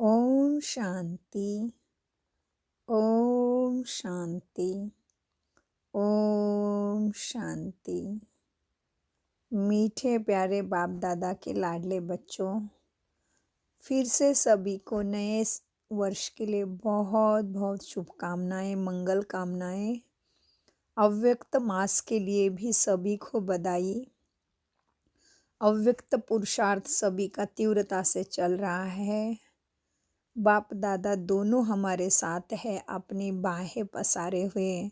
ओम शांति। ओम शांति। ओम शांति। मीठे प्यारे बाप दादा के लाडले बच्चों, फिर से सभी को नए वर्ष के लिए बहुत बहुत शुभकामनाएं, मंगल कामनाएं। अव्यक्त मास के लिए भी सभी को बधाई। अव्यक्त पुरुषार्थ सभी का तीव्रता से चल रहा है। बाप दादा दोनों हमारे साथ है, अपनी बाहें पसारे हुए।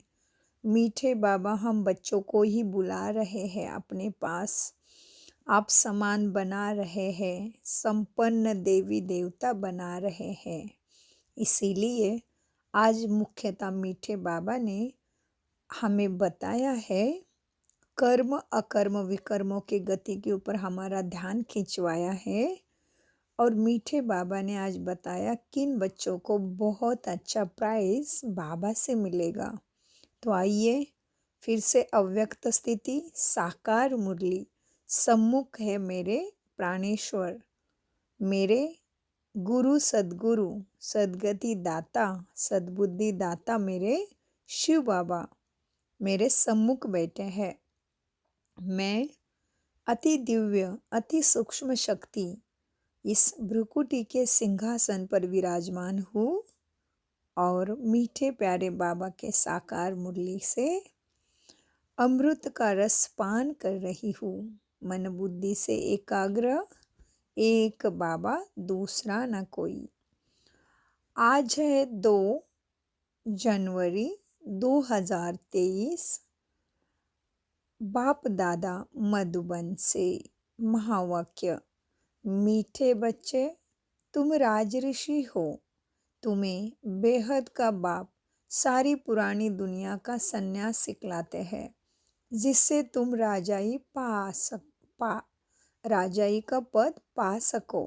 मीठे बाबा हम बच्चों को ही बुला रहे हैं अपने पास। आप समान बना रहे हैं, संपन्न देवी देवता बना रहे हैं। इसीलिए आज मुख्यतः मीठे बाबा ने हमें बताया है, कर्म अकर्म विकर्मों की गति के ऊपर हमारा ध्यान खिंचवाया है। और मीठे बाबा ने आज बताया किन बच्चों को बहुत अच्छा प्राइज बाबा से मिलेगा। तो आइए फिर से अव्यक्त स्थिति, साकार मुरली। सम्मुख है मेरे प्राणेश्वर, मेरे गुरु सद्गुरु, सद्गति दाता, सद्बुद्धि दाता मेरे शिव बाबा मेरे सम्मुख बैठे हैं। मैं अति दिव्य, अति सूक्ष्म शक्ति इस भ्रुकुटी के सिंहासन पर विराजमान हूँ और मीठे प्यारे बाबा के साकार मुरली से अमृत का रस पान कर रही हूँ। मन बुद्धि से एकाग्र, एक बाबा दूसरा न कोई। आज है 2 जनवरी 2023। बाप दादा मधुबन से महावाक्य। मीठे बच्चे, तुम राजऋषि हो। तुम्हें बेहद का बाप सारी पुरानी दुनिया का सन्यास सिखलाते हैं, जिससे तुम राजाई का पद पा सको।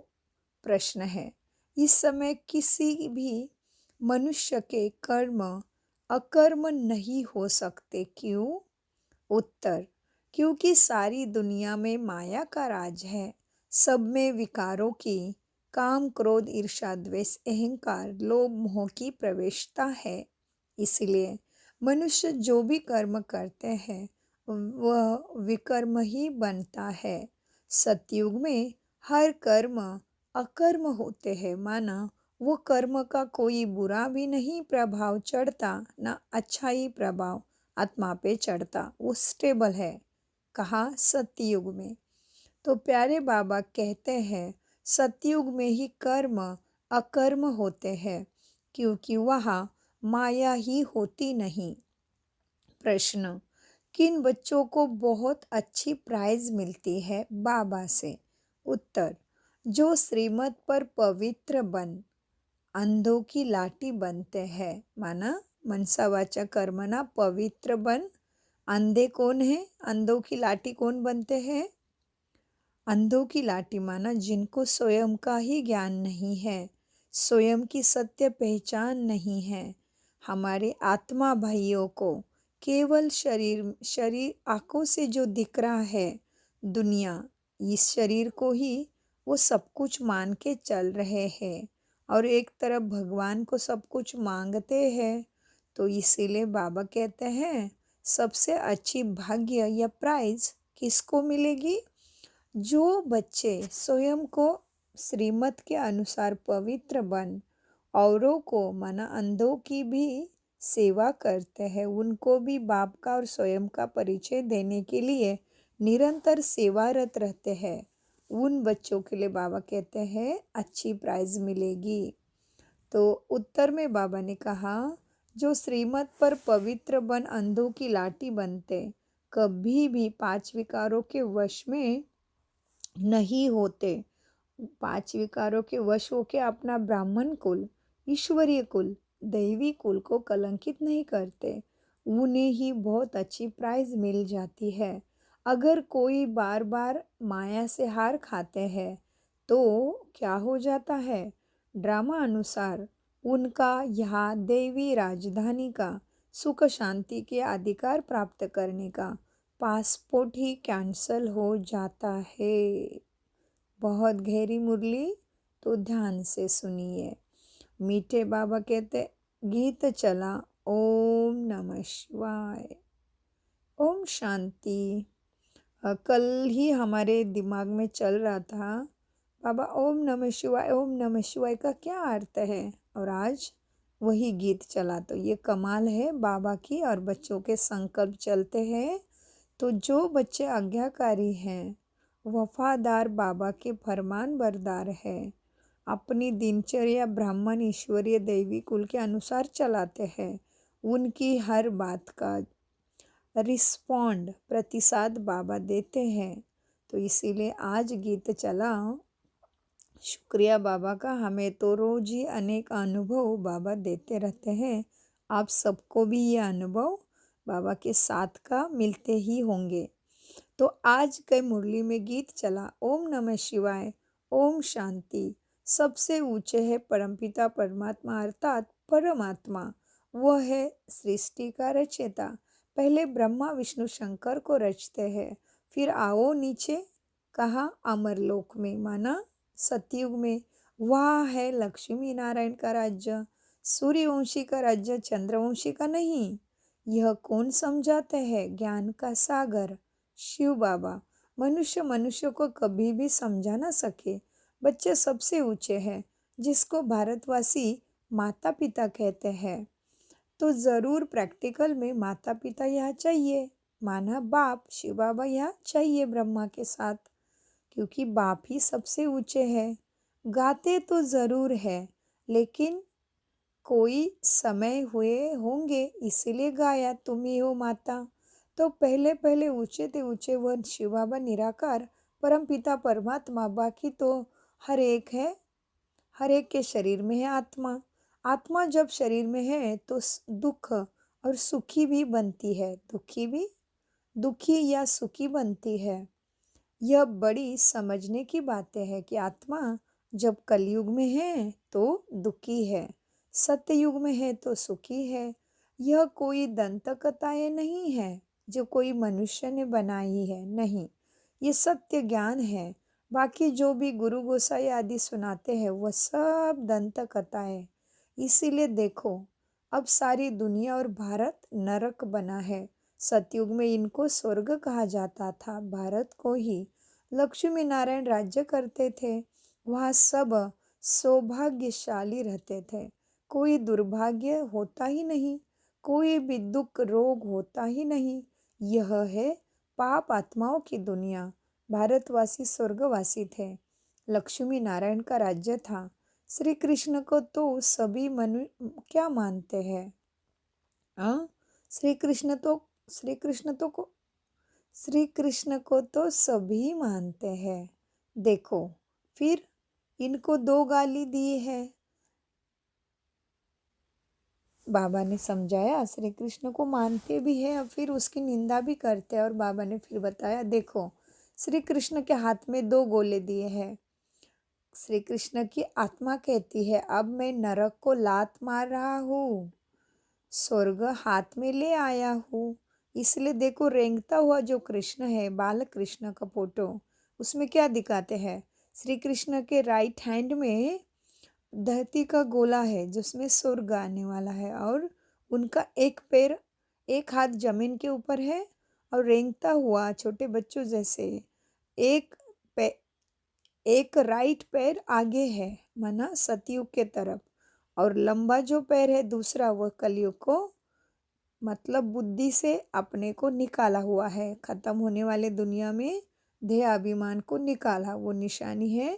प्रश्न है, इस समय किसी भी मनुष्य के कर्म अकर्म नहीं हो सकते, क्यों? उत्तर, क्योंकि सारी दुनिया में माया का राज है। सब में विकारों की, काम क्रोध ईर्ष्या द्वेष अहंकार लोभ मोह की प्रवेशता है। इसलिए मनुष्य जो भी कर्म करते हैं वह विकर्म ही बनता है। सतयुग में हर कर्म अकर्म होते हैं, माना वो कर्म का कोई बुरा भी नहीं प्रभाव चढ़ता, ना अच्छा ही प्रभाव आत्मा पे चढ़ता। वो स्टेबल है। कहा सतयुग में। तो प्यारे बाबा कहते हैं सतयुग में ही कर्म अकर्म होते हैं, क्योंकि वहाँ माया ही होती नहीं। प्रश्न, किन बच्चों को बहुत अच्छी प्राइज मिलती है बाबा से? उत्तर, जो श्रीमत पर पवित्र बन अंधों की लाठी बनते हैं, माना मनसा वाचा कर्मणा पवित्र बन। अंधे कौन है? अंधों की लाठी कौन बनते हैं? अंधों की लाठी माना जिनको स्वयं का ही ज्ञान नहीं है, स्वयं की सत्य पहचान नहीं है। हमारे आत्मा भाइयों को केवल शरीर आंखों से जो दिख रहा है दुनिया, इस शरीर को ही वो सब कुछ मान के चल रहे हैं और एक तरफ भगवान को सब कुछ मांगते हैं। तो इसीलिए बाबा कहते हैं सबसे अच्छी भाग्य या प्राइज किसको मिलेगी? जो बच्चे स्वयं को श्रीमत के अनुसार पवित्र बन औरों को, माना अंधों की भी सेवा करते हैं, उनको भी बाप का और स्वयं का परिचय देने के लिए निरंतर सेवारत रहते हैं, उन बच्चों के लिए बाबा कहते हैं अच्छी प्राइज मिलेगी। तो उत्तर में बाबा ने कहा, जो श्रीमत पर पवित्र बन अंधों की लाठी बनते, कभी भी 5 विकारों के वश में नहीं होते। 5 विकारों के वश होके अपना ब्राह्मण कुल, ईश्वरीय कुल, दैवी कुल को कलंकित नहीं करते, उन्हें ही बहुत अच्छी प्राइज मिल जाती है। अगर कोई बार बार माया से हार खाते हैं तो क्या हो जाता है? ड्रामा अनुसार उनका यहाँ देवी राजधानी का सुख शांति के अधिकार प्राप्त करने का पासपोर्ट ही कैंसल हो जाता है। बहुत गहरी मुरली, तो ध्यान से सुनिए। मीठे बाबा कहते, गीत चला, ओम नमः शिवाय। ओम शांति। कल ही हमारे दिमाग में चल रहा था, बाबा ओम नमः शिवाय का क्या अर्थ है, और आज वही गीत चला। तो ये कमाल है बाबा की, और बच्चों के संकल्प चलते हैं। तो जो बच्चे आज्ञाकारी हैं, वफादार बाबा के फरमान बरदार है, अपनी दिनचर्या ब्राह्मण ईश्वरीय दैवी कुल के अनुसार चलाते हैं, उनकी हर बात का प्रतिसाद बाबा देते हैं। तो इसीलिए आज गीत चला। शुक्रिया बाबा का, हमें तो रोज ही अनेक अनुभव बाबा देते रहते हैं। आप सबको भी ये अनुभव बाबा के साथ का मिलते ही होंगे। तो आज के मुरली में गीत चला, ओम नमः शिवाय, ओम शांति। सबसे ऊंचे है परमपिता परमात्मा अर्थात परमात्मा। वह है सृष्टि का रचयिता। पहले ब्रह्मा विष्णु शंकर को रचते हैं, फिर आओ नीचे कहा अमरलोक में, माना सतयुग में। वह है लक्ष्मी नारायण का राज्य, सूर्यवंशी का राज्य, चंद्रवंशी का नहीं। यह कौन समझाते हैं? ज्ञान का सागर शिव बाबा। मनुष्य को कभी भी समझा ना सके। बच्चे सबसे ऊंचे हैं, जिसको भारतवासी माता पिता कहते हैं। तो ज़रूर प्रैक्टिकल में माता पिता यहाँ चाहिए, माना बाप शिव बाबा यहाँ चाहिए ब्रह्मा के साथ, क्योंकि बाप ही सबसे ऊंचे हैं। गाते तो ज़रूर है, लेकिन कोई समय हुए होंगे इसीलिए गाया, तुम ही हो माता। तो पहले पहले ऊंचे थे ऊंचे वह शिव बाबा निराकार परम पिता परमात्मा, बाकी तो हर एक है, हर एक के शरीर में है आत्मा। आत्मा जब शरीर में है तो दुख और सुखी भी बनती है, दुखी या सुखी बनती है। यह बड़ी समझने की बातें है कि आत्मा जब कलयुग में है तो दुखी है, सत्ययुग में है तो सुखी है। यह कोई दंत कथाएं नहीं है जो कोई मनुष्य ने बनाई है, नहीं, ये सत्य ज्ञान है। बाकी जो भी गुरु गोसाई आदि सुनाते हैं वह सब दंत कथाएं। इसीलिए देखो, अब सारी दुनिया और भारत नरक बना है। सतयुग में इनको स्वर्ग कहा जाता था, भारत को ही लक्ष्मी नारायण राज्य करते थे। वहाँ सब सौभाग्यशाली रहते थे, कोई दुर्भाग्य होता ही नहीं, कोई भी दुख रोग होता ही नहीं। यह है पाप आत्माओं की दुनिया। भारतवासी स्वर्गवासी थे, लक्ष्मी नारायण का राज्य था। श्री कृष्ण को तो सभी क्या मानते हैं? हाँ, श्री कृष्ण को तो सभी मानते हैं। देखो, फिर इनको 2 गाली दी है। बाबा ने समझाया, श्री कृष्ण को मानते भी हैं और फिर उसकी निंदा भी करते हैं। और बाबा ने फिर बताया, देखो श्री कृष्ण के हाथ में 2 गोले दिए हैं। श्री कृष्ण की आत्मा कहती है, अब मैं नरक को लात मार रहा हूँ, स्वर्ग हाथ में ले आया हूँ। इसलिए देखो, रेंगता हुआ जो कृष्ण है, बाल कृष्ण का फोटो, उसमें क्या दिखाते हैं? श्री कृष्ण के राइट हैंड में धरती का गोला है जिसमें स्वर्ग आने वाला है, और उनका एक हाथ जमीन के ऊपर है, और रेंगता हुआ छोटे बच्चों जैसे एक एक राइट पैर आगे है, माना सतयुग के तरफ, और लंबा जो पैर है दूसरा, वह कलयुग को मतलब बुद्धि से अपने को निकाला हुआ है। खत्म होने वाले दुनिया में देह अभिमान को निकाला, वो निशानी है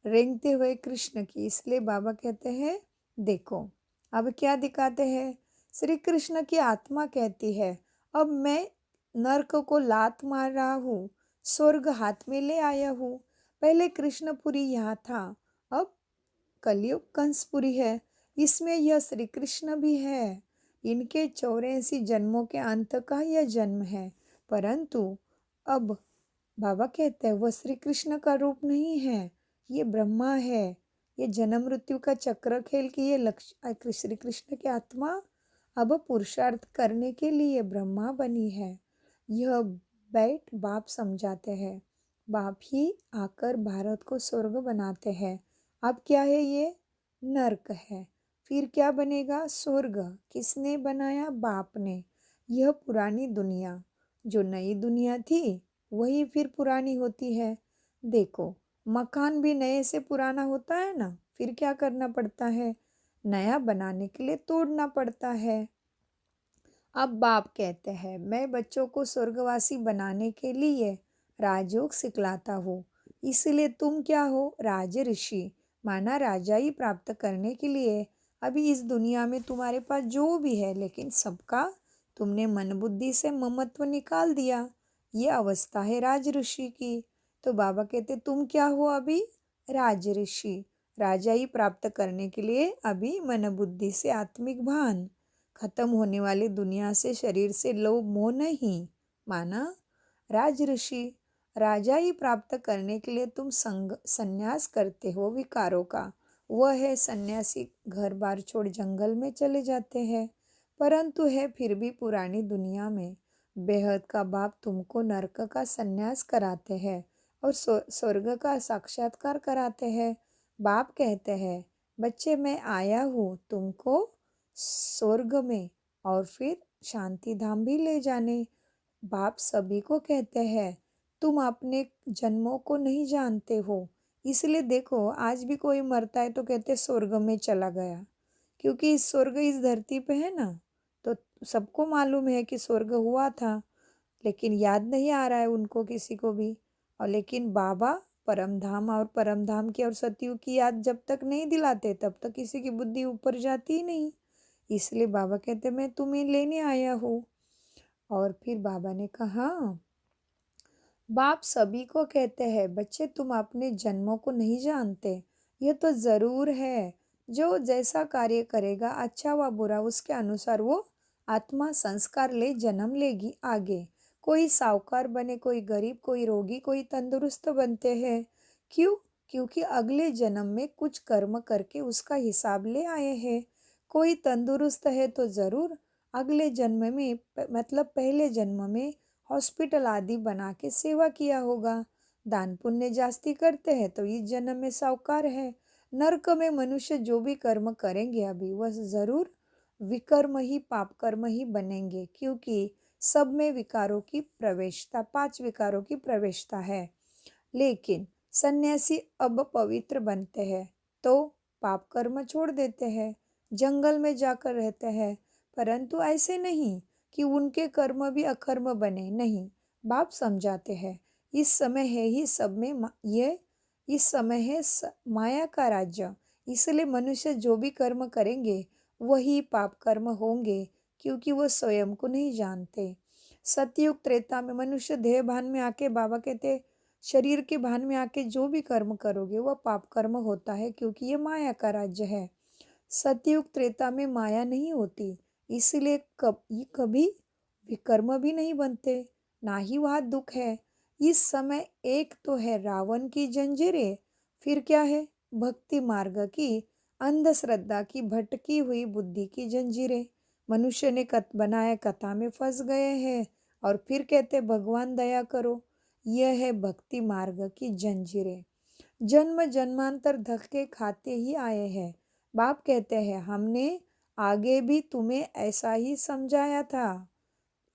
रेंगते हुए कृष्ण की। इसलिए बाबा कहते हैं, देखो अब क्या दिखाते हैं। श्री कृष्ण की आत्मा कहती है, अब मैं नरक को लात मार रहा हूँ, स्वर्ग हाथ में ले आया हूँ। पहले कृष्णपुरी यहाँ था, अब कलयुग कंसपुरी है। इसमें यह श्री कृष्ण भी है। इनके 84 जन्मों के अंत का यह जन्म है, परंतु अब बाबा कहते हैं वह श्री कृष्ण का रूप नहीं है, ये ब्रह्मा है। ये जन्म मृत्यु का चक्र खेल की ये श्री कृष्ण की आत्मा अब पुरुषार्थ करने के लिए ब्रह्मा बनी है। यह बैठ बाप समझाते हैं, बाप ही आकर भारत को स्वर्ग बनाते हैं। अब क्या है ये? नर्क है। फिर क्या बनेगा? स्वर्ग। किसने बनाया? बाप ने। यह पुरानी दुनिया। जो नई दुनिया थी वही फिर पुरानी होती है। देखो, मकान भी नए से पुराना होता है ना, फिर क्या करना पड़ता है? नया बनाने के लिए तोड़ना पड़ता है। अब बाप कहते हैं, मैं बच्चों को स्वर्गवासी बनाने के लिए राजयोग सिखलाता हूँ। इसलिए तुम क्या हो? राज ऋषि। माना राजाई प्राप्त करने के लिए अभी इस दुनिया में तुम्हारे पास जो भी है, लेकिन सबका तुमने मन बुद्धि से ममत्व निकाल दिया। ये अवस्था है राज ऋषि की। तो बाबा कहते, तुम क्या हो अभी? राज ऋषि। राजाई प्राप्त करने के लिए अभी मन बुद्धि से आत्मिक भान, खत्म होने वाली दुनिया से, शरीर से लोभ मोह नहीं। माना राज ऋषि। राजाई प्राप्त करने के लिए तुम संन्यास करते हो विकारों का। वह है सन्यासी, घर बार छोड़ जंगल में चले जाते हैं, परंतु है फिर भी पुरानी दुनिया में। बेहद का बाप तुमको नरक का संन्यास कराते हैं और स्वर्ग का साक्षात्कार कराते हैं। बाप कहते हैं, बच्चे मैं आया हूँ तुमको स्वर्ग में और फिर शांति धाम भी ले जाने। बाप सभी को कहते हैं, तुम अपने जन्मों को नहीं जानते हो। इसलिए देखो, आज भी कोई मरता है तो कहते स्वर्ग में चला गया, क्योंकि स्वर्ग इस धरती पे है ना। तो सबको मालूम है कि स्वर्ग हुआ था, लेकिन याद नहीं आ रहा है उनको किसी को भी। और लेकिन बाबा परम धाम और परम धाम की और सतयुग की याद जब तक नहीं दिलाते तब तक किसी की बुद्धि ऊपर जाती ही नहीं। इसलिए बाबा कहते मैं तुम्हें लेने आया हूँ। और फिर बाबा ने कहा, बाप सभी को कहते हैं, बच्चे तुम अपने जन्मों को नहीं जानते। यह तो ज़रूर है, जो जैसा कार्य करेगा अच्छा व बुरा उसके अनुसार वो आत्मा संस्कार ले जन्म लेगी आगे। कोई साहूकार बने, कोई गरीब, कोई रोगी, कोई तंदुरुस्त बनते हैं। क्यों? क्योंकि अगले जन्म में कुछ कर्म करके उसका हिसाब ले आए हैं। कोई तंदुरुस्त है तो ज़रूर अगले जन्म में मतलब पहले जन्म में हॉस्पिटल आदि बना के सेवा किया होगा। दान पुण्य जास्ती करते हैं तो इस जन्म में साहूकार है। नरक में मनुष्य जो भी कर्म करेंगे अभी वह जरूर विकर्म ही, पाप कर्म ही बनेंगे, क्योंकि सब में विकारों की प्रवेशता, 5 विकारों की प्रवेशता है। लेकिन सन्यासी अब पवित्र बनते हैं तो पाप कर्म छोड़ देते हैं, जंगल में जाकर रहते हैं। परंतु ऐसे नहीं कि उनके कर्म भी अकर्म बने, नहीं। बाप समझाते हैं, इस समय है ही सब में ये इस समय है माया का राज्य। इसलिए मनुष्य जो भी कर्म करेंगे वही पाप कर्म होंगे, क्योंकि वो स्वयं को नहीं जानते। सतयुग त्रेता में मनुष्य देह भान में आके, बाबा कहते शरीर के भान में आके जो भी कर्म करोगे वह पाप कर्म होता है, क्योंकि ये माया का राज्य है। सतयुग त्रेता में माया नहीं होती, इसलिए कभी विकर्म भी नहीं बनते, ना ही वहाँ दुख है। इस समय एक तो है रावण की जंजीरें, फिर क्या है? भक्ति मार्ग की, अंधश्रद्धा की, भटकी हुई बुद्धि की जंजीरें। मनुष्य ने बनाया कथा में फंस गए हैं और फिर कहते भगवान दया करो। यह है भक्ति मार्ग की जंजीरें। जन्म जन्मांतर धक्के खाते ही आए हैं। बाप कहते हैं, हमने आगे भी तुम्हें ऐसा ही समझाया था,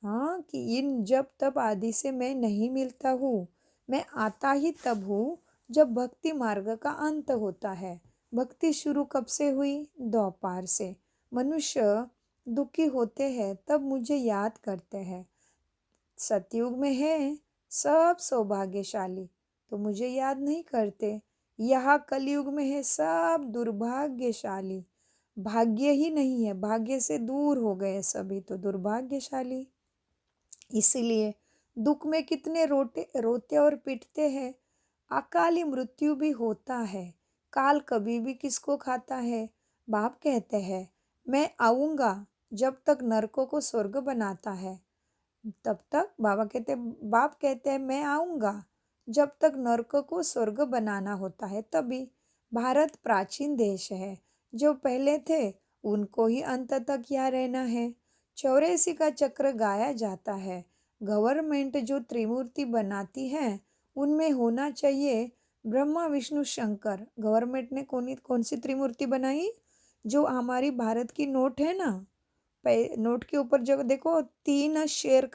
हाँ, कि इन जब तब आदि से मैं नहीं मिलता हूँ। मैं आता ही तब हूँ जब भक्ति मार्ग का अंत होता है। भक्ति शुरू कब से हुई? द्वापार से। मनुष्य दुखी होते हैं तब मुझे याद करते हैं। सतयुग में है सब सौभाग्यशाली तो मुझे याद नहीं करते। यहाँ कलयुग में है सब दुर्भाग्यशाली, भाग्य ही नहीं है, भाग्य से दूर हो गए सभी तो दुर्भाग्यशाली। इसीलिए दुख में कितने रोते और पिटते हैं। अकाली मृत्यु भी होता है, काल कभी भी किसको खाता है। बाप कहते हैं, मैं आऊँगा जब तक नरकों को स्वर्ग बनाता है तब तक। बाप कहते हैं मैं आऊँगा जब तक नरक को स्वर्ग बनाना होता है तभी। भारत प्राचीन देश है, जो पहले थे उनको ही अंत तक यहाँ रहना है। 84 का चक्र गाया जाता है। गवर्नमेंट जो त्रिमूर्ति बनाती है उनमें होना चाहिए ब्रह्मा विष्णु शंकर। गवर्नमेंट ने कौन सी त्रिमूर्ति बनाई? जो हमारी भारत की नोट है ना, नोट के ऊपर जो देखो तीन शेर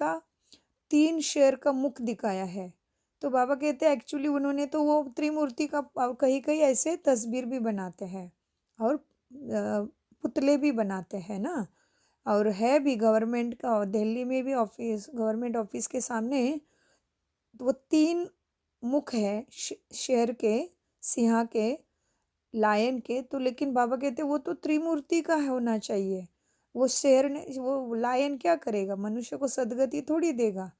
का मुख दिखाया है। तो बाबा कहते हैं एक्चुअली उन्होंने तो वो त्रिमूर्ति का कहीं कहीं ऐसे तस्वीर भी बनाते हैं और पुतले भी बनाते हैं ना। और है भी गवर्नमेंट का, दिल्ली में भी ऑफिस, गवर्नमेंट ऑफिस के सामने वो तीन मुख है शेर के, सिंह के, लायन के। तो लेकिन बाबा कहते वो तो त्रिमूर्ति का होना चाहिए। वो शेर ने, वो लायन क्या करेगा? मनुष्य को सदगति थोड़ी देगा।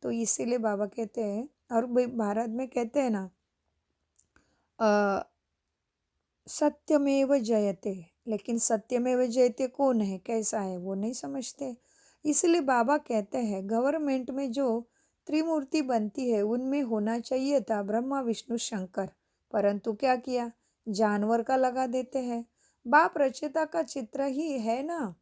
तो इसीलिए बाबा कहते हैं, और भारत में कहते हैं ना, सत्यमेव जयते। लेकिन सत्यमेव जयते कौन है, कैसा है, वो नहीं समझते। इसलिए बाबा कहते हैं गवर्नमेंट में जो त्रिमूर्ति बनती है उनमें होना चाहिए था ब्रह्मा विष्णु शंकर, परंतु क्या किया? जानवर का लगा देते हैं। बाप रचयिता का चित्र ही है ना,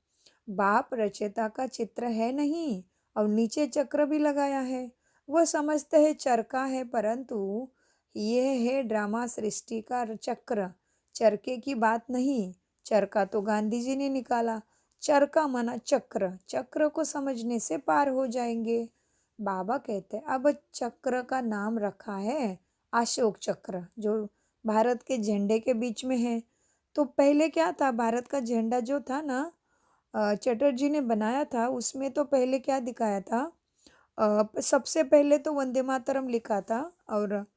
बाप रचयिता का चित्र है नहीं, और नीचे चक्र भी लगाया है। वह समझते हैं चरखा है, परंतु यह है ड्रामा सृष्टि का चक्र। चरखे की बात नहीं, चरखा तो गांधी जी ने निकाला। चरखा माना चक्र, चक्र को समझने से पार हो जाएंगे। बाबा कहते हैं अब चक्र का नाम रखा है अशोक चक्र, जो भारत के झंडे के बीच में है। तो पहले क्या था, भारत का झंडा जो था ना, चटर्जी ने बनाया था, उसमें तो पहले क्या दिखाया था? सबसे पहले तो वंदे मातरम लिखा था, और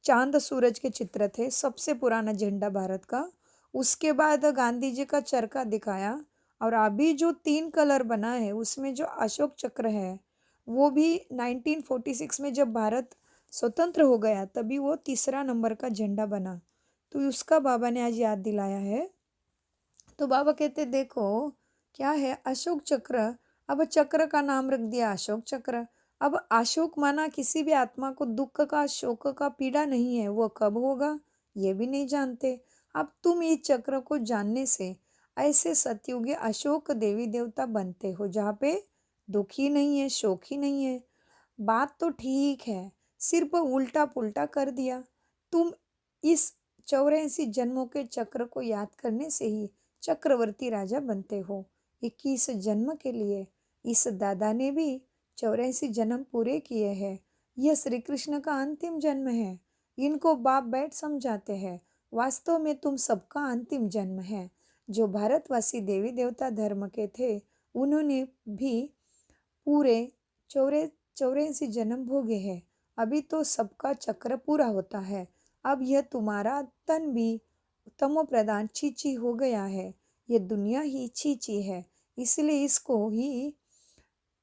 चांद सूरज के चित्र थे, सबसे पुराना झंडा भारत का। उसके बाद गांधी जी का चरखा दिखाया, और अभी जो 3 कलर बना है उसमें जो अशोक चक्र है वो भी 1946 में जब भारत स्वतंत्र हो गया तभी वो तीसरा नंबर का झंडा बना। तो उसका बाबा ने आज याद दिलाया है। तो बाबा कहते देखो क्या है अशोक चक्र। अब चक्र का नाम रख दिया अशोक चक्र। अब अशोक माना किसी भी आत्मा को दुख का, शोक का, पीड़ा नहीं है, वो कब होगा ये भी नहीं जानते। अब तुम इस चक्र को जानने से ऐसे सतयुगी अशोक देवी देवता बनते हो जहाँ पे दुख ही नहीं है, शोक ही नहीं है। बात तो ठीक है, सिर्फ उल्टा पुल्टा कर दिया। तुम इस 84 जन्मों के चक्र को याद करने से ही चक्रवर्ती राजा बनते हो। 21 जन्म के लिए इस दादा ने भी 84 जन्म पूरे किए हैं। यह श्री कृष्ण का अंतिम जन्म है। इनको बाप बैठ समझाते हैं, वास्तव में तुम सबका अंतिम जन्म है। जो भारतवासी देवी देवता धर्म के थे उन्होंने भी पूरे 84 जन्म भोगे हैं। अभी तो सबका चक्र पूरा होता है। अब यह तुम्हारा तन भी तमो प्रधान चीची हो गया है। ये दुनिया ही चीची है, इसलिए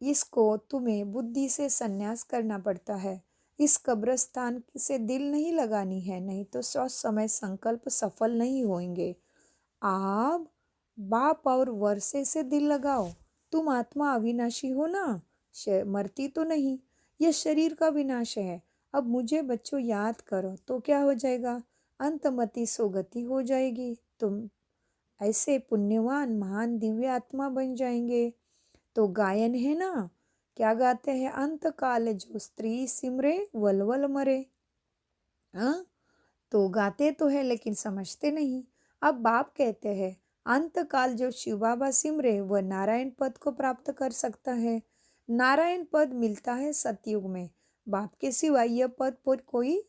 इसको तुम्हें बुद्धि से संन्यास करना पड़ता है। इस कब्रस्तान से दिल नहीं लगानी है, नहीं तो समय संकल्प सफल नहीं होंगे। आप बाप और वर्षे से दिल लगाओ। तुम आत्मा अविनाशी हो ना, मरती तो नहीं। यह शरीर का विनाश है। अब मुझे बच्चों याद करो तो क्या हो जाएगा? अंतमति सोगति हो जाएगी। तुम ऐसे पुण्यवान महान दिव्य आत्मा बन जाएंगे। तो गायन है ना, क्या गाते हैं? अंत काल जो स्त्री सिमरे वलवल मरे। हाँ, तो गाते तो है लेकिन समझते नहीं। अब बाप कहते हैं अंत काल जो शिव बाबा सिमरे वह नारायण पद को प्राप्त कर सकता है। नारायण पद मिलता है सतयुग में। बाप के सिवाय यह पद पर कोई,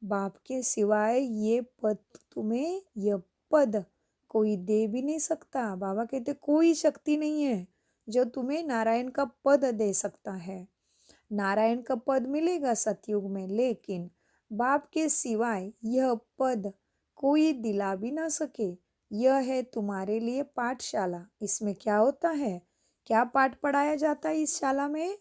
बाप के सिवाय ये पद तुम्हें, यह पद कोई दे भी नहीं सकता। बाबा कहते कोई शक्ति नहीं है जो तुम्हें नारायण का पद दे सकता है। नारायण का पद मिलेगा सतयुग में, लेकिन बाप के सिवाय यह पद कोई दिला भी ना सके। यह है तुम्हारे लिए पाठशाला। इसमें क्या होता है, क्या पाठ पढ़ाया जाता है इस शाला में?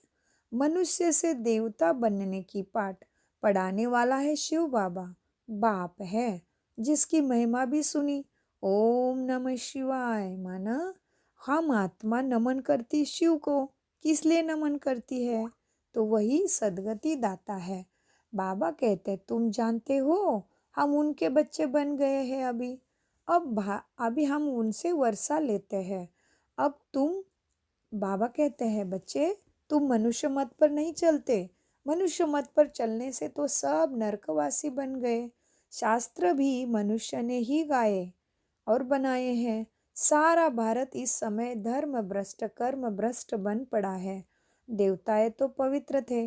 मनुष्य से देवता बनने की पाठ पढ़ाने वाला है शिव बाबा। बाप है जिसकी महिमा भी सुनी। ओम नमः शिवाय माना हम आत्मा नमन करती शिव को। किस लिए नमन करती है? तो वही सदगति दाता है। बाबा कहते तुम जानते हो हम उनके बच्चे बन गए हैं अभी। अभी हम उनसे वर्षा लेते हैं। अब तुम, बाबा कहते हैं बच्चे तुम मनुष्य मत पर नहीं चलते, मनुष्य मत पर चलने से तो सब नरकवासी बन गए। शास्त्र भी मनुष्य ने ही गाए और बनाए हैं। सारा भारत इस समय धर्म भ्रष्ट कर्म भ्रष्ट बन पड़ा है। देवताएं तो पवित्र थे।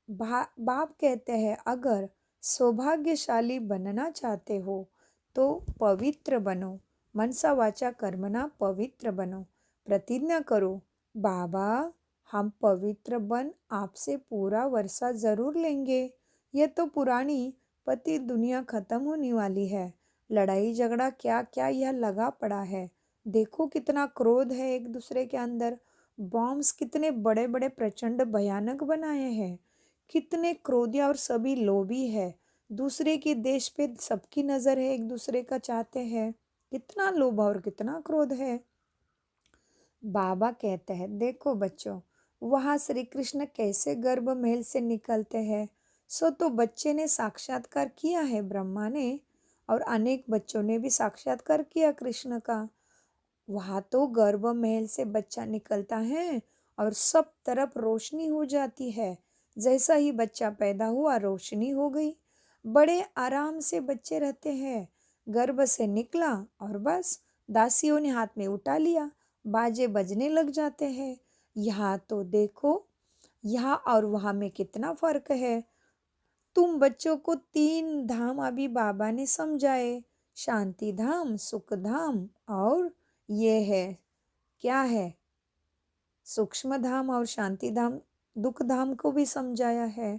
बाप कहते हैं, अगर सौभाग्यशाली बनना चाहते हो तो पवित्र बनो, मनसा वाचा कर्मणा पवित्र बनो। प्रतिज्ञा करो, बाबा हम पवित्र बन आपसे पूरा वर्षा जरूर लेंगे। ये तो पुरानी पति दुनिया खत्म होने वाली है। लड़ाई झगड़ा क्या क्या यह लगा पड़ा है। देखो कितना क्रोध है एक दूसरे के अंदर। बॉम्ब्स कितने बड़े बड़े प्रचंड भयानक बनाए हैं। कितने क्रोधी और सभी लोभी है। दूसरे के देश पे सबकी नजर है, एक दूसरे का चाहते हैं। कितना लोभ और कितना क्रोध है। बाबा कहते हैं, देखो बच्चों, वहां श्री कृष्ण कैसे गर्भ महल से निकलते हैं। सो तो बच्चे ने साक्षात्कार किया है ब्रह्मा ने, और अनेक बच्चों ने भी साक्षात्कार किया कृष्ण का। वहां तो गर्भ महल से बच्चा निकलता है और सब तरफ रोशनी हो जाती है। जैसा ही बच्चा पैदा हुआ रोशनी हो गई। बड़े आराम से बच्चे रहते हैं। गर्भ से निकला और बस दासियों ने हाथ में उठा लिया, बाजे बजने लग जाते हैं। यहाँ तो देखो, यहाँ और वहाँ में कितना फर्क है। तुम बच्चों को 3 धाम अभी बाबा ने समझाए, शांति धाम, सुख धाम और ये है, क्या है, सूक्ष्म धाम और शांति धाम, दुख धाम को भी समझाया है।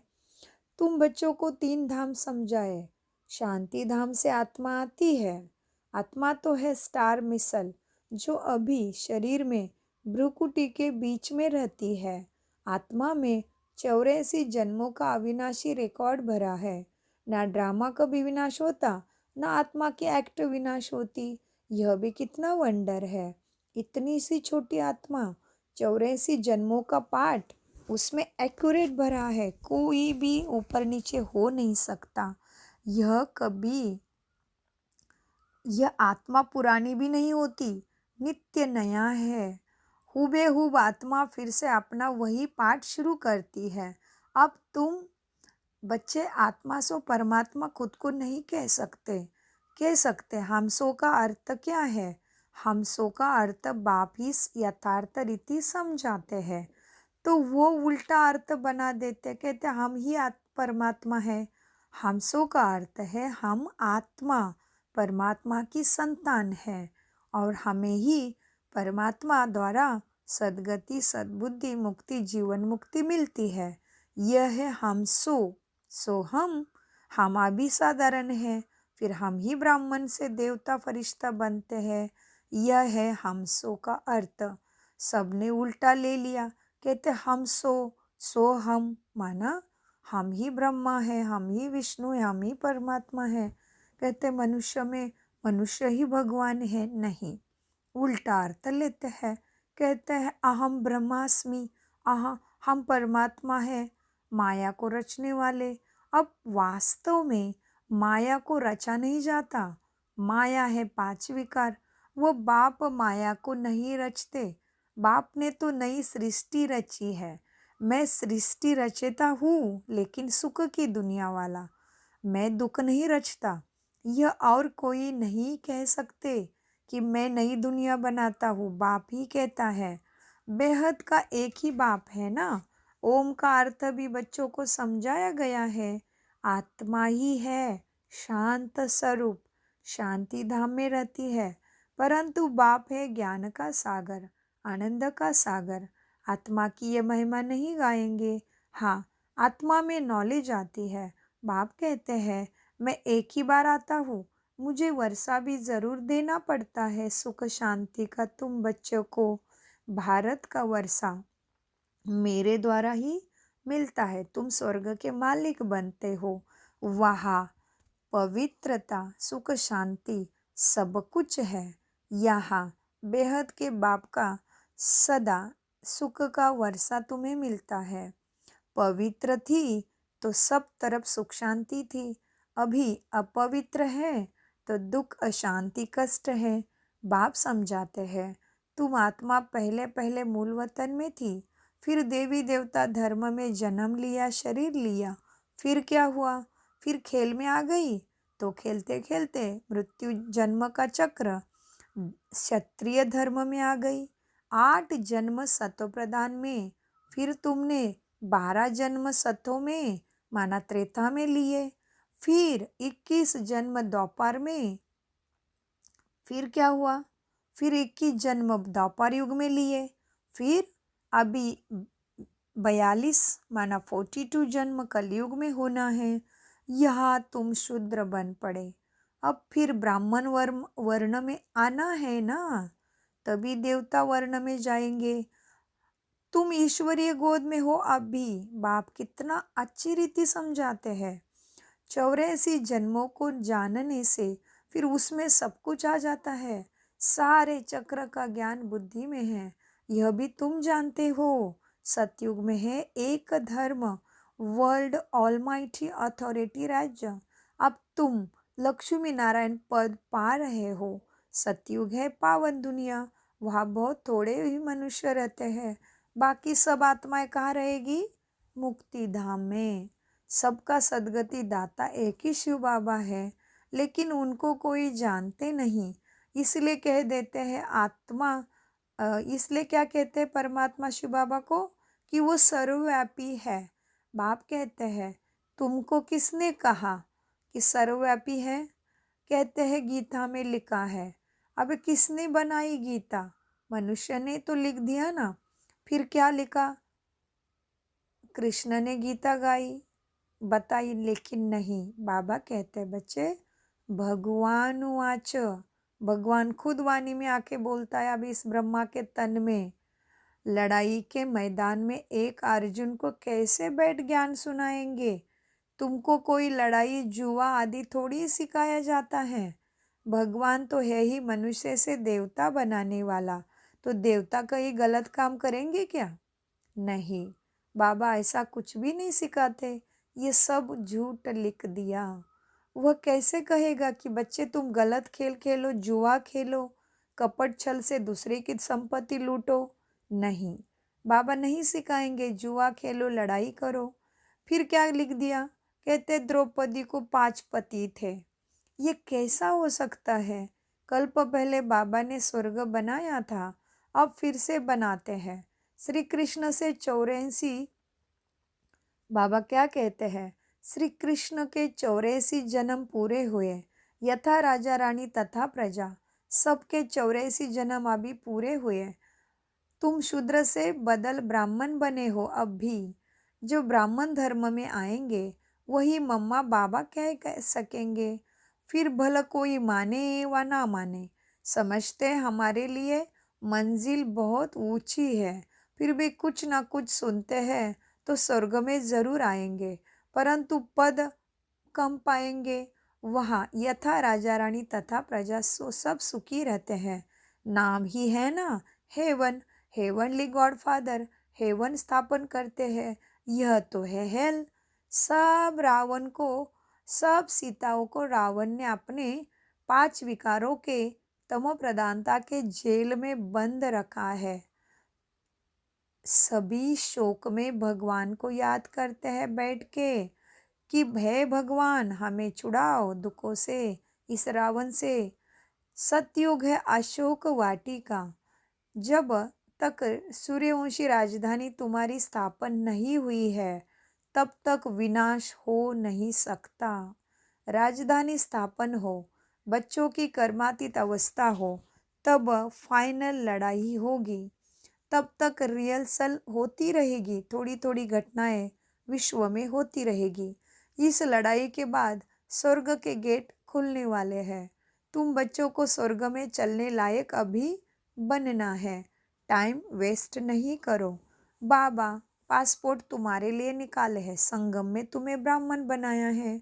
तुम बच्चों को 3 धाम समझाए। शांति धाम से आत्मा आती है। आत्मा तो है स्टार मिसल, जो अभी शरीर में भ्रुकुटी के बीच में रहती है। आत्मा में 84 जन्मों का अविनाशी रिकॉर्ड भरा है। ना ड्रामा कभी विनाश होता, ना आत्मा की एक्ट विनाश होती। यह भी कितना वंडर है। इतनी सी छोटी आत्मा, 84 जन्मों का पाठ उसमें एक्यूरेट भरा है। कोई भी ऊपर नीचे हो नहीं सकता। यह कभी, यह आत्मा पुरानी भी नहीं होती, नित्य नया है। हुबेहूब आत्मा फिर से अपना वही पाठ शुरू करती है। अब तुम बच्चे आत्मा सो परमात्मा खुद को नहीं कह सकते। हम सो का अर्थ क्या है? हम सो का अर्थ बाप ही यथार्थ रीति समझाते हैं, तो वो उल्टा अर्थ बना देते, कहते हम ही परमात्मा है। हमसो का अर्थ है हम आत्मा परमात्मा की संतान है, और हमें ही परमात्मा द्वारा सद्गति सद्बुद्धि मुक्ति जीवन मुक्ति मिलती है। यह है सो हम अभी साधारण है, फिर हम ही ब्राह्मण से देवता फरिश्ता बनते हैं। यह है हमसो का अर्थ। सबने उल्टा ले लिया, कहते हम सो हम माना हम ही ब्रह्मा है, हम ही विष्णु है, हम ही परमात्मा है। कहते मनुष्य में मनुष्य ही भगवान है, नहीं, उल्टा अर्थ लेते हैं। कहते हैं अहम ब्रह्मास्मि, हम परमात्मा है, माया को रचने वाले। अब वास्तव में माया को रचा नहीं जाता। माया है 5 विकार। वो बाप माया को नहीं रचते। बाप ने तो नई सृष्टि रची है। मैं सृष्टि रचेता हूँ, लेकिन सुख की दुनिया वाला। मैं दुख नहीं रचता। यह और कोई नहीं कह सकते कि मैं नई दुनिया बनाता हूँ, बाप ही कहता है। बेहद का एक ही बाप है ना। ओम का अर्थ भी बच्चों को समझाया गया है। आत्मा ही है शांत स्वरूप, शांति धाम में रहती है। परंतु बाप है ज्ञान का सागर, आनंद का सागर। आत्मा की ये महिमा नहीं गाएंगे। हाँ, आत्मा में नॉलेज आती है। बाप कहते हैं मैं एक ही बार आता हूँ, मुझे वर्षा भी ज़रूर देना पड़ता है सुख शांति का तुम बच्चों को। भारत का वर्षा मेरे द्वारा ही मिलता है। तुम स्वर्ग के मालिक बनते हो। वहाँ पवित्रता सुख शांति सब कुछ है। यहाँ बेहद के बाप का सदा सुख का वर्षा तुम्हें मिलता है। पवित्र थी तो सब तरफ सुख शांति थी। अभी अपवित्र है तो दुख अशांति कष्ट है। बाप समझाते हैं तुम आत्मा पहले पहले मूल वतन में थी, फिर देवी देवता धर्म में जन्म लिया, शरीर लिया। फिर क्या हुआ? फिर खेल में आ गई, तो खेलते खेलते मृत्यु जन्म का चक्र, क्षत्रिय धर्म में आ गई। 8 जन्म सतो प्रधान में, फिर तुमने 12 जन्म सतों में माना त्रेता में लिए। फिर 21 जन्म द्वापर में। फिर क्या हुआ? फिर 21 जन्म द्वापर युग में लिए। फिर अभी 42 माना 42 जन्म कलयुग में होना है। यहाँ तुम शूद्र बन पड़े। अब फिर ब्राह्मण वर्ण में आना है ना, तभी देवता वर्ण में जाएंगे। तुम ईश्वरीय गोद में हो। अब भी बाप कितना अच्छी रीति समझाते हैं। 84 जन्मों को जानने से फिर उसमें सब कुछ आ जाता है। सारे चक्र का ज्ञान बुद्धि में है, यह भी तुम जानते हो। सतयुग में है एक धर्म, वर्ल्ड ऑलमाइटी अथॉरिटी राज्य। अब तुम लक्ष्मी नारायण पद पा रहे हो। सतयुग है पावन दुनिया, वहाँ बहुत थोड़े ही मनुष्य रहते हैं। बाकी सब आत्माएं कहाँ रहेगी? मुक्ति धाम में। सबका सदगति दाता एक ही शिव बाबा है, लेकिन उनको कोई जानते नहीं, इसलिए कह देते हैं आत्मा। इसलिए क्या कहते हैं परमात्मा शिव बाबा को? कि वो सर्वव्यापी है। बाप कहते हैं तुमको किसने कहा कि सर्वव्यापी है? कहते हैं गीता में लिखा है। अब किसने बनाई गीता? मनुष्य ने तो लिख दिया ना। फिर क्या लिखा? कृष्ण ने गीता गाई, बताई, लेकिन नहीं। बाबा कहते बच्चे, भगवान वाच, भगवान खुद वाणी में आके बोलता है। अब इस ब्रह्मा के तन में लड़ाई के मैदान में एक अर्जुन को कैसे बैठ ज्ञान सुनाएंगे? तुमको कोई लड़ाई जुआ आदि थोड़ी सिखाया जाता है। भगवान तो है ही मनुष्य से देवता बनाने वाला, तो देवता कहीं गलत काम करेंगे क्या? नहीं, बाबा ऐसा कुछ भी नहीं सिखाते। ये सब झूठ लिख दिया। वह कैसे कहेगा कि बच्चे तुम गलत खेल खेलो, जुआ खेलो, कपट छल से दूसरे की संपत्ति लूटो? नहीं, बाबा नहीं सिखाएंगे जुआ खेलो, लड़ाई करो। फिर क्या लिख दिया? कहते द्रौपदी को 5 पति थे। ये कैसा हो सकता है? कल्प पहले बाबा ने स्वर्ग बनाया था, अब फिर से बनाते हैं। श्री कृष्ण से 84, बाबा क्या कहते हैं? श्री कृष्ण के 84 जन्म पूरे हुए, यथा राजा रानी तथा प्रजा, सबके 84 जन्म अभी पूरे हुए। तुम शूद्र से बदल ब्राह्मण बने हो। अब भी जो ब्राह्मण धर्म में आएंगे वही मम्मा बाबा कह सकेंगे। फिर भला कोई माने व ना माने, समझते हैं हमारे लिए मंजिल बहुत ऊंची है, फिर भी कुछ ना कुछ सुनते हैं तो स्वर्ग में जरूर आएंगे, परंतु पद कम पाएंगे। वहाँ यथा राजा रानी तथा प्रजा सब सुखी रहते हैं। नाम ही है ना heaven, heavenly God father, heaven स्थापन करते हैं। यह तो है हेल। सब सीताओं को रावण ने अपने 5 विकारों के तमो प्रधानता के जेल में बंद रखा है। सभी शोक में भगवान को याद करते हैं बैठ के कि हे भगवान हमें छुड़ाओ दुखों से, इस रावण से। सतयुग है अशोक वाटिका। जब तक सूर्यवंशी राजधानी तुम्हारी स्थापन नहीं हुई है, तब तक विनाश हो नहीं सकता। राजधानी स्थापन हो, बच्चों की कर्मातीत अवस्था हो, तब फाइनल लड़ाई होगी। तब तक रिहर्सल होती रहेगी, थोड़ी थोड़ी घटनाएं विश्व में होती रहेगी। इस लड़ाई के बाद स्वर्ग के गेट खुलने वाले हैं। तुम बच्चों को स्वर्ग में चलने लायक अभी बनना है। टाइम वेस्ट नहीं करो। बाबा पासपोर्ट तुम्हारे लिए निकाले है, संगम में तुम्हें ब्राह्मण बनाया है।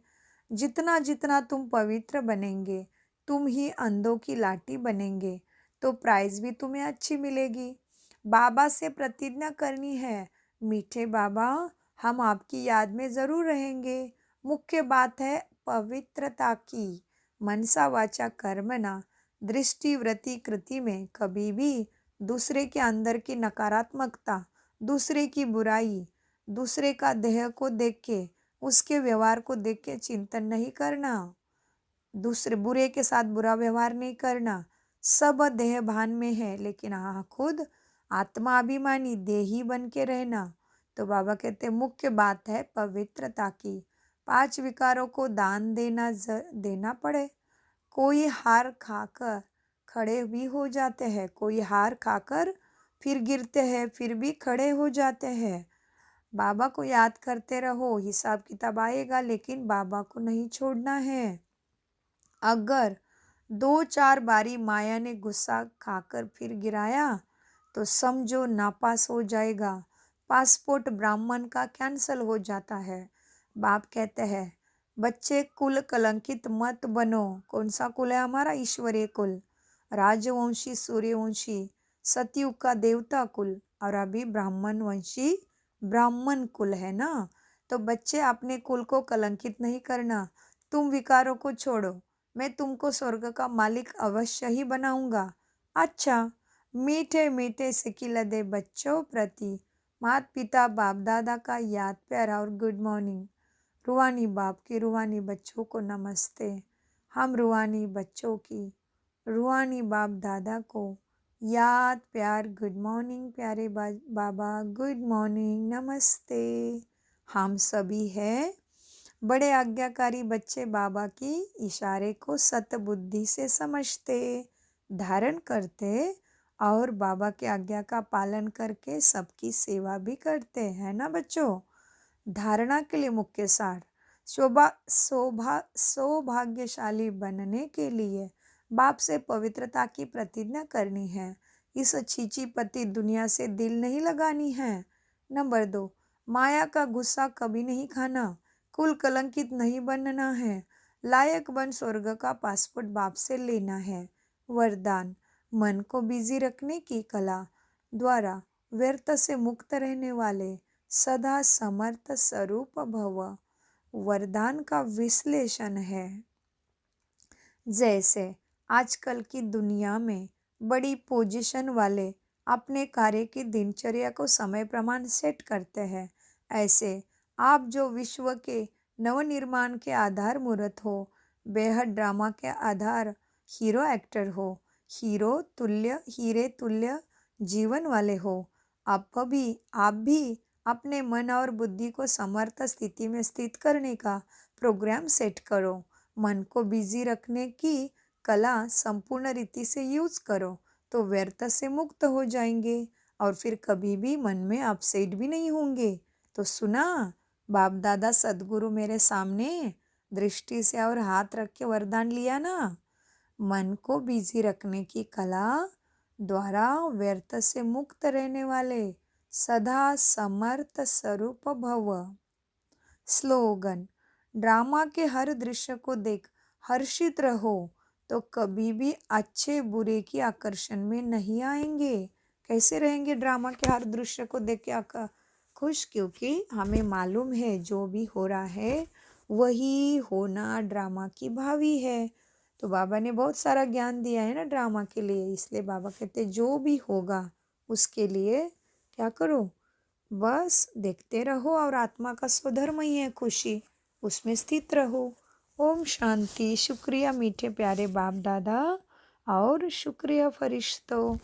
जितना जितना तुम पवित्र बनेंगे, तुम ही अंधों की लाठी बनेंगे, तो प्राइज भी तुम्हें अच्छी मिलेगी। बाबा से प्रतिज्ञा करनी है, मीठे बाबा हम आपकी याद में जरूर रहेंगे। मुख्य बात है पवित्रता की। मनसा वाचा कर्मणा, दृष्टि वृत्ति कृति में कभी भी दूसरे के अंदर की नकारात्मकता दूसरे की बुराई, दूसरे का देह को देख के, उसके व्यवहार को देख के चिंतन नहीं करना, दूसरे बुरे के साथ बुरा व्यवहार नहीं करना। सब देह भान में है, लेकिन हाँ खुद आत्माभिमानी देही बन के रहना। तो बाबा कहते मुख्य बात है पवित्रता की। 5 विकारों को दान देना पड़े। कोई हार खाकर खड़े भी हो जाते हैं, कोई हार खाकर फिर गिरते हैं, फिर भी खड़े हो जाते हैं। बाबा को याद करते रहो, हिसाब किताब आएगा, लेकिन बाबा को नहीं छोड़ना है। अगर 2-4 बारी माया ने गुस्सा खाकर फिर गिराया तो समझो नापास हो जाएगा। पासपोर्ट ब्राह्मण का कैंसल हो जाता है। बाप कहते हैं बच्चे कुल कलंकित मत बनो। कौन सा कुल है हमारा? ईश्वरीय कुल, राजवंशी, सूर्यवंशी, सतयुग का देवता कुल, और अभी ब्राह्मण वंशी ब्राह्मण कुल है ना। तो बच्चे अपने कुल को कलंकित नहीं करना। तुम विकारों को छोड़ो, मैं तुमको स्वर्ग का मालिक अवश्य ही बनाऊंगा। अच्छा, मीठे मीठे सिकिलदे बच्चों प्रति माता पिता बाप दादा का याद प्यार और गुड मॉर्निंग। रूहानी बाप के रूहानी बच्चों को नमस्ते। हम रूहानी बच्चों की रूहानी बाप दादा को याद प्यार गुड मॉर्निंग। प्यारे बाबा गुड मॉर्निंग, नमस्ते। हम सभी हैं बड़े आज्ञाकारी बच्चे, बाबा की इशारे को सत बुद्धि से समझते, धारण करते और बाबा के आज्ञा का पालन करके सबकी सेवा भी करते हैं ना बच्चों। धारणा के लिए मुख्य सार, सौभाग्यशाली बनने के लिए बाप से पवित्रता की प्रतिज्ञा करनी है। इस छीची पति दुनिया से दिल नहीं लगानी है। नंबर 2, माया का गुस्सा कभी नहीं खाना। कुल कलंकित नहीं बनना है। लायक बन स्वर्ग का पासपोर्ट बाप से लेना है। वरदान, मन को बिजी रखने की कला द्वारा व्यर्थ से मुक्त रहने वाले सदा समर्थ स्वरूप भव। वरदान का विश्लेषण है, जैसे आजकल की दुनिया में बड़ी पोजीशन वाले अपने कार्य की दिनचर्या को समय प्रमाण सेट करते हैं, ऐसे आप जो विश्व के नवनिर्माण के आधार मूर्त हो, बेहद ड्रामा के आधार हीरो एक्टर हो, हीरे तुल्य जीवन वाले हो। आप भी अपने मन और बुद्धि को समर्थ स्थिति में स्थित करने का प्रोग्राम सेट करो। मन को बिजी रखने की कला संपूर्ण रीति से यूज करो तो व्यर्थ से मुक्त हो जाएंगे और फिर कभी भी मन में अपसेट भी नहीं होंगे। तो सुना, बाप दादा सदगुरु मेरे सामने दृष्टि से और हाथ रख के वरदान लिया ना। मन को बिजी रखने की कला द्वारा व्यर्थ से मुक्त रहने वाले सदा समर्थ स्वरूप भव। स्लोगन, ड्रामा के हर दृश्य को देख हर्षित रहो तो कभी भी अच्छे बुरे की आकर्षण में नहीं आएंगे। कैसे रहेंगे ड्रामा के हर दृश्य को देख के खुश? क्योंकि हमें मालूम है जो भी हो रहा है वही होना ड्रामा की भावी है। तो बाबा ने बहुत सारा ज्ञान दिया है ना ड्रामा के लिए, इसलिए बाबा कहते जो भी होगा उसके लिए क्या करो, बस देखते रहो और आत्मा का स्वधर्म ही है खुशी, उसमें स्थित रहो। ओम शांति। शुक्रिया मीठे प्यारे बाप दादा और शुक्रिया फरिश्तों।